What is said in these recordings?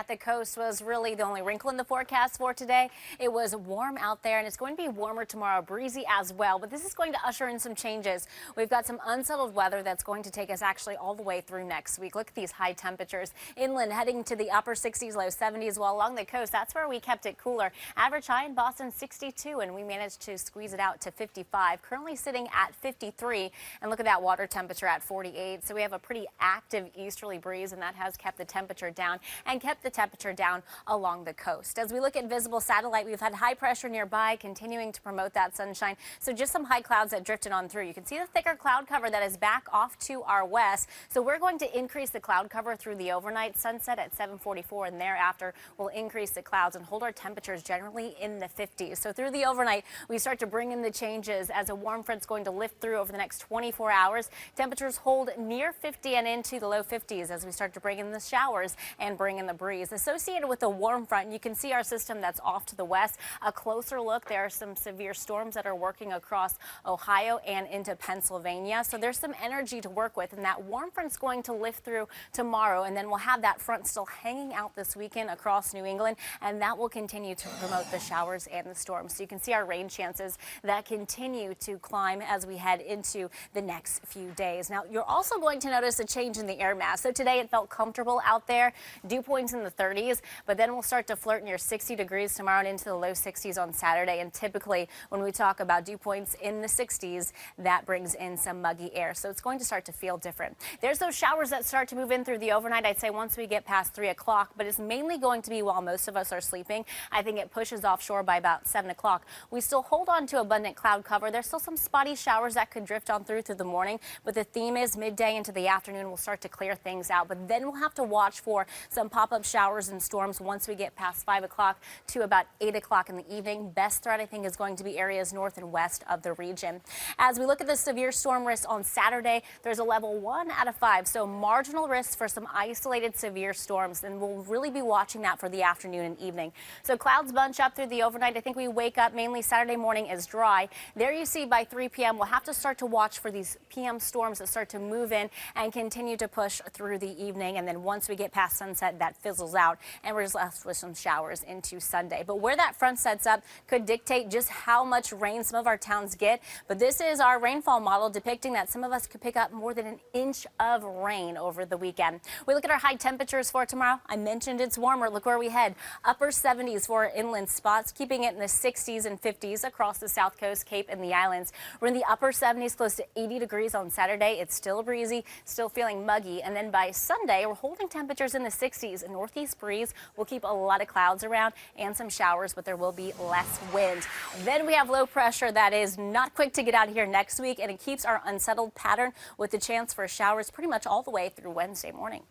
At the coast was really the only wrinkle in the forecast for today. It was warm out there, and it's going to be warmer tomorrow, breezy as well. But this is going to usher in some changes. We've got some unsettled weather that's going to take us actually all the way through next week. Look at these high temperatures. Inland heading to the upper 60s, low 70s, while along the coast, that's where we kept it cooler. Average high in Boston 62, and we managed to squeeze it out to 55. Currently sitting at 53, and look at that water temperature at 48. So we have a pretty active easterly breeze, and that has kept the temperature down and kept the temperature down along the coast. As we look at visible satellite, we've had high pressure nearby continuing to promote that sunshine. So just some high clouds that drifted on through. You can see the thicker cloud cover that is back off to our west. So we're going to increase the cloud cover through the overnight sunset at 7:44, and thereafter we'll increase the clouds and hold our temperatures generally in the 50s. So through the overnight, we start to bring in the changes as a warm front's going to lift through over the next 24 hours. Temperatures hold near 50 and into the low 50s as we start to bring in the showers and bring in the breeze. Associated with the warm front, you can see our system that's off to the west. A closer look, there are some severe storms that are working across Ohio and into Pennsylvania. So there's some energy to work with, and that warm front's going to lift through tomorrow, and then we'll have that front still hanging out this weekend across New England, and that will continue to promote the showers and the storms. So you can see our rain chances that continue to climb as we head into the next few days. Now, you're also going to notice a change in the air mass. So today it felt comfortable out there, dew points in the 30s, but then we'll start to flirt near 60 degrees tomorrow and into the low 60s on Saturday. And typically when we talk about dew points in the 60s, that brings in some muggy air. So it's going to start to feel different. There's those showers that start to move in through the overnight, I'd say once we get past 3 o'clock, but it's mainly going to be while most of us are sleeping. I think it pushes offshore by about 7 o'clock. We still hold on to abundant cloud cover. There's still some spotty showers that could drift on through the morning, but the theme is midday into the afternoon we'll start to clear things out. But then we'll have to watch for some pop-up showers and storms once we get past 5 o'clock to about 8 o'clock in the evening. Best threat, I think, is going to be areas north and west of the region. As we look at the severe storm risk on Saturday, there's a level 1 out of 5, so marginal risk for some isolated severe storms, and we'll really be watching that for the afternoon and evening. So clouds bunch up through the overnight. I think we wake up mainly Saturday morning as dry. There you see by 3 p.m. we'll have to start to watch for these PM storms that start to move in and continue to push through the evening, and then once we get past sunset, that fizzles out and we're just left with some showers into Sunday. But where that front sets up could dictate just how much rain some of our towns get. But this is our rainfall model depicting that some of us could pick up more than an inch of rain over the weekend. We look at our high temperatures for tomorrow. I mentioned it's warmer. Look where we head. Upper 70s for our inland spots, keeping it in the 60s and 50s across the South Coast, Cape, and the islands. We're in the upper 70s, close to 80 degrees on Saturday. It's still breezy, still feeling muggy. And then by Sunday, we're holding temperatures in the 60s. A northeast breeze will keep a lot of clouds around and some showers, but there will be less wind. Then we have low pressure that is not quick to get out of here next week, and it keeps our unsettled pattern with the chance for showers pretty much all the way through Wednesday morning.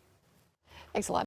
Thanks a lot.